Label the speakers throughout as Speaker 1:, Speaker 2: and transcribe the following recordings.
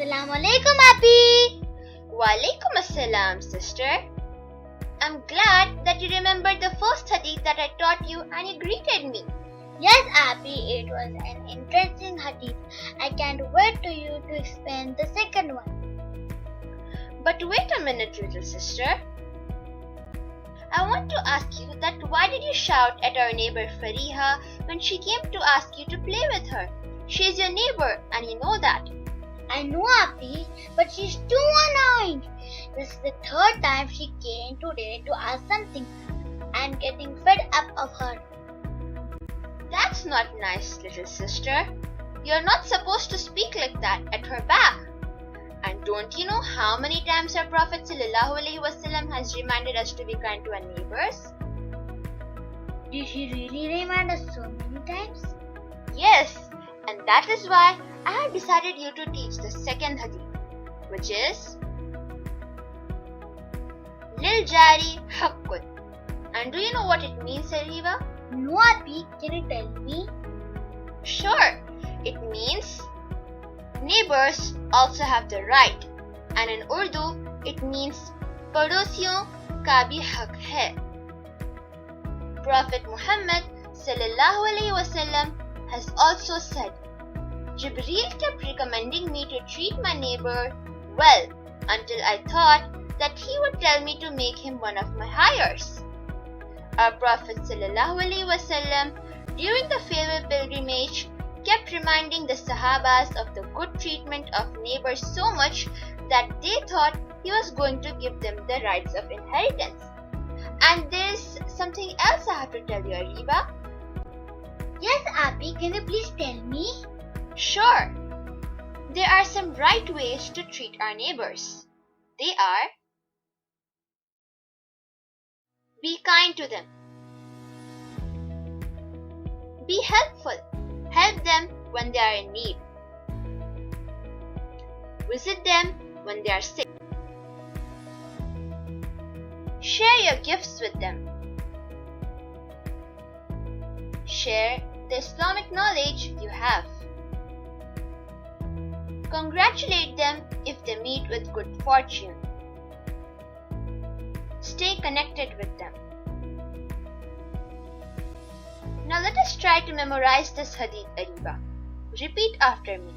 Speaker 1: Assalamu alaikum, Appy.
Speaker 2: Walaikum assalam, sister. I'm glad that you remembered the first hadith that I taught you and you greeted me.
Speaker 1: Yes, Appy, it was an interesting hadith. I can't wait to you to explain the second one.
Speaker 2: But wait a minute, little sister. I want to ask you that why did you shout at our neighbor Fariha when she came to ask you to play with her? She is your neighbor and you know that.
Speaker 1: I know, Appy, but she's too annoying. This is the third time she came today to ask something. I'm getting fed up of her.
Speaker 2: That's not nice, little sister. You're not supposed to speak like that at her back. And don't you know how many times our Prophet ﷺ has reminded us to be kind to our neighbors?
Speaker 1: Did he really remind us so many times?
Speaker 2: Yes, and that is why I have decided you to teach the second hadith, which is Lil Jari Haqqun. And do you know what it means, Ariba?
Speaker 1: No, Appy, can you tell me?
Speaker 2: Sure, it means neighbors also have the right, and in Urdu it means padosiyon ka bhi haq hai. Prophet Muhammad ﷺ has also said, Jibreel kept recommending me to treat my neighbor well until I thought that he would tell me to make him one of my hires. Our Prophet ﷺ during the farewell pilgrimage kept reminding the Sahabas of the good treatment of neighbors so much that they thought he was going to give them the rights of inheritance. And there's something else I have to tell you, Ariba.
Speaker 1: Yes, Appy, can you please tell me?
Speaker 2: Sure. There are some right ways to treat our neighbors. They are: be kind to them. Be helpful. Help them when they are in need. Visit them when they are sick. Share your gifts with them. Share the Islamic knowledge you have. Congratulate them if they meet with good fortune. Stay connected with them. Now let us try to memorize this hadith, Ariba. Repeat after me.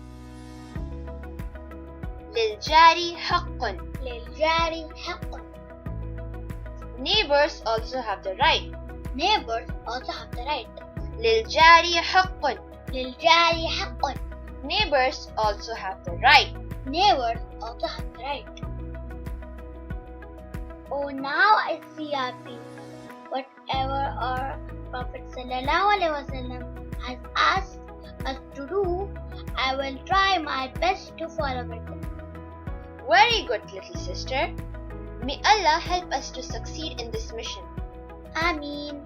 Speaker 2: Lil Jari Haqqun.
Speaker 1: Lil Jari Haqqun.
Speaker 2: Neighbors also have the right.
Speaker 1: Neighbors also have the right.
Speaker 2: Lil Jari Haqqun.
Speaker 1: Lil Jari Haqqun.
Speaker 2: Neighbors also have the right.
Speaker 1: Neighbors also have the right. Oh, now I see, Appy. Whatever our Prophet ﷺ has asked us to do, I will try my best to follow it.
Speaker 2: Very good, little sister. May Allah help us to succeed in this mission.
Speaker 1: Ameen.